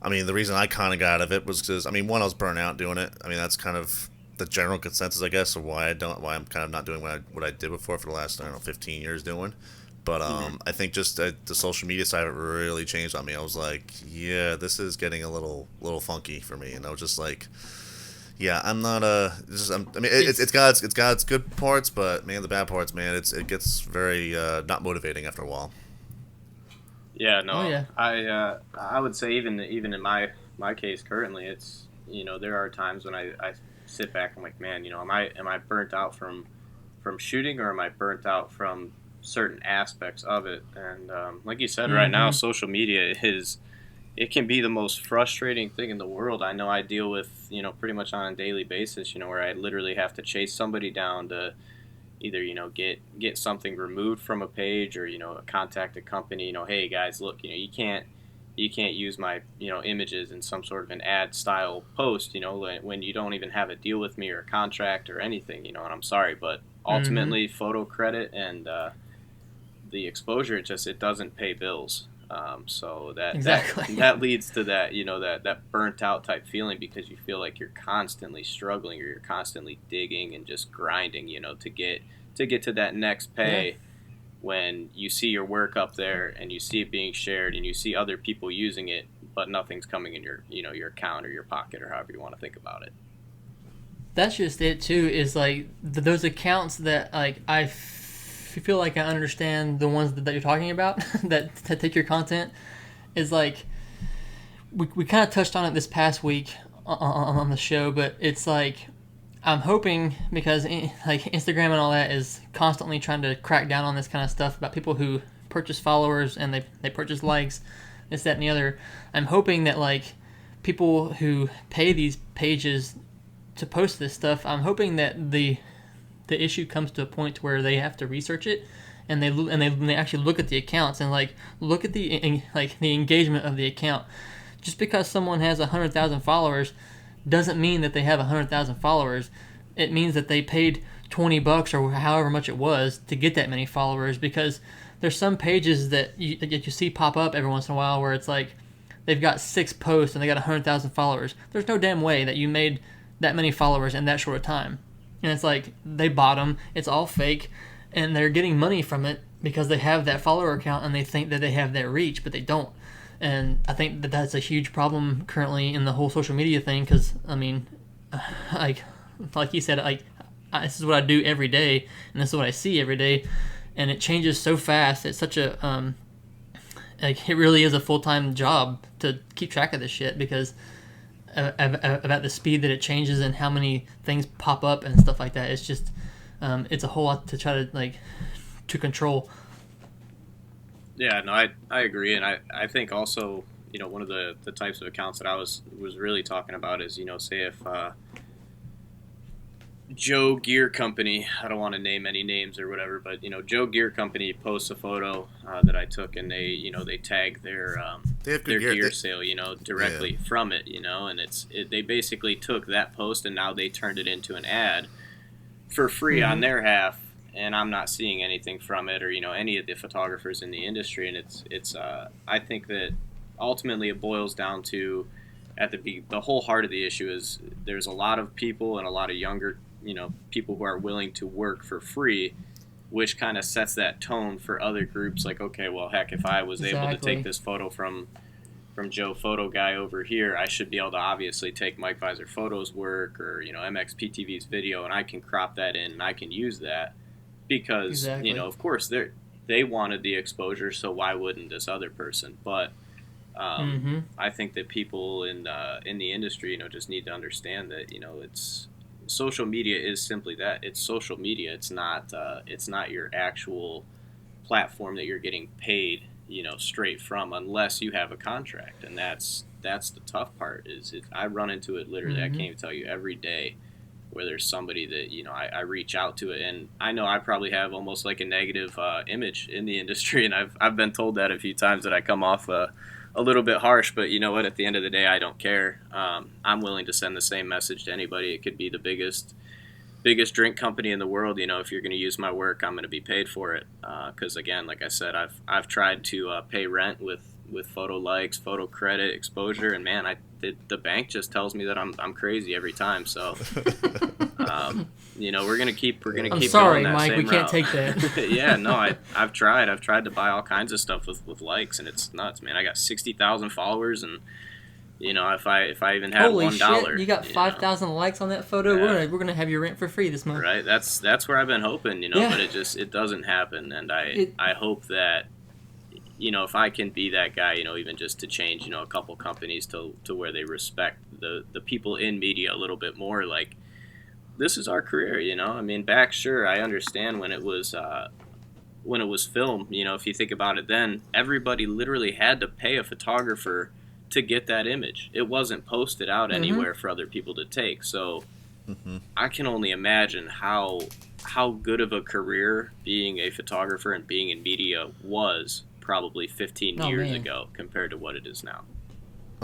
I mean, the reason I kind of got out of it was because, I mean, one, I was burnt out doing it. I mean, that's kind of the general consensus, I guess, of why I'm kind of not doing what I did before for the last, I don't know, 15 years doing. But Hmm. I think just the social media side of it really changed on me. I was like, yeah, this is getting a little funky for me, and I was just like, yeah, I'm not I mean, It's it's got its good parts, but man, the bad parts, man, it gets very not motivating after a while. Yeah, oh no, yeah, I would say even in my case currently, it's there are times when I sit back and I'm like, man, am I burnt out from shooting, or am I burnt out from certain aspects of it? And like you said, right now, mm-hmm. social media is it can be the most frustrating thing in the world. I know I deal with pretty much on a daily basis, where I literally have to chase somebody down to either get something removed from a page, or contact a company. Hey guys, look, you can't use my images in some sort of an ad style post, when you don't even have a deal with me or a contract or anything, and I'm sorry, but Mm-hmm. ultimately photo credit and the exposure, it doesn't pay bills. So that Exactly. that leads to that that burnt out type feeling, because you feel like you're constantly struggling, or you're constantly digging and just grinding, to get to that next Yeah. pay, when you see your work up there and you see it being shared and you see other people using it, but nothing's coming in your account or your pocket, or however you want to think about it. That's just it too. Is like those accounts that like feel like I understand the ones that you're talking about that take your content is like we kind of touched on it this past week on the show, but it's like I'm hoping because like Instagram and all that is constantly trying to crack down on this kind of stuff about people who purchase followers and they purchase likes, this that and the other. I'm hoping that like people who pay these pages to post this stuff, I'm hoping that the issue comes to a point where they have to research it and they actually look at the accounts and like look at the engagement of the account. Just because someone has 100,000 followers doesn't mean that they have 100,000 followers. It means that they paid $20 or however much it was to get that many followers, because there's some pages that you see pop up every once in a while where it's like they've got 6 posts and they got 100,000 followers. There's no damn way that you made that many followers in that short of time. And it's like they bought them. It's all fake, and they're getting money from it because they have that follower account and they think that they have that reach, but they don't. And I think that that's a huge problem currently in the whole social media thing. Because I mean, like like you said, this is what I do every day, and this is what I see every day, and it changes so fast. It's such a like it really is a full time job to keep track of this shit because about the speed that it changes and how many things pop up and stuff like that. It's just it's a whole lot to try to like to control. Yeah, no, I agree, and I think also one of the types of accounts that I was really talking about is, say if Joe Gear Company, I don't want to name any names or whatever, but Joe Gear Company posts a photo that I took, and they tag They have good their gear. gear sale, Yeah. directly from it, and they basically took that post and now they turned it into an ad for free on Mm-hmm. their half, and I'm not seeing anything from it, or any of the photographers in the industry. And it's I think that ultimately it boils down to, at the whole heart of the issue is, there's a lot of people and a lot of younger people who are willing to work for free, which kind of sets that tone for other groups. Like, okay, well, heck, if I was able to take Exactly. this photo from Joe Photo Guy over here, I should be able to obviously take Mike Vizer Photo's work, or MXPTV's video, and I can crop that in and I can use that, because Exactly. of course they wanted the exposure, so why wouldn't this other person? But Mm-hmm. I think that people in the industry, just need to understand that it's social media is simply that. It's social media. It's not your actual platform that you're getting paid straight from, unless you have a contract. And that's the tough part. I run into it literally, I can't Mm-hmm. even tell you, every day, where there's somebody that I reach out to it, and I know I probably have almost like a negative image in the industry, and I've been told that a few times, that I come off a little bit harsh. But you know what, at the end of the day, I don't care. I'm willing to send the same message to anybody. It could be the biggest drink company in the world. If you're going to use my work, I'm going to be paid for it. Because again, like I said, I've tried to pay rent with with photo likes, photo credit, exposure, and man, the bank just tells me that I'm crazy every time. So, we're gonna keep I'm keep sorry, going that Mike. same We can't route. take that. Yeah, no, I've tried to buy all kinds of stuff with likes, and it's nuts, man. I got 60,000 followers, and if I even had Holy $1, shit! You got 5,000 likes on that photo. Yeah. We're gonna have your rent for free this month. right? That's where I've been hoping, Yeah. but it doesn't happen, and I hope that if I can be that guy, even just to change, a couple companies to where they respect the people in media a little bit more. Like, this is our career, I mean, back, sure, I understand when it was filmed, if you think about it, then everybody literally had to pay a photographer to get that image. It wasn't posted out anywhere for other people to take. So I can only imagine how good of a career being a photographer and being in media was probably 15 years ago compared to what it is now.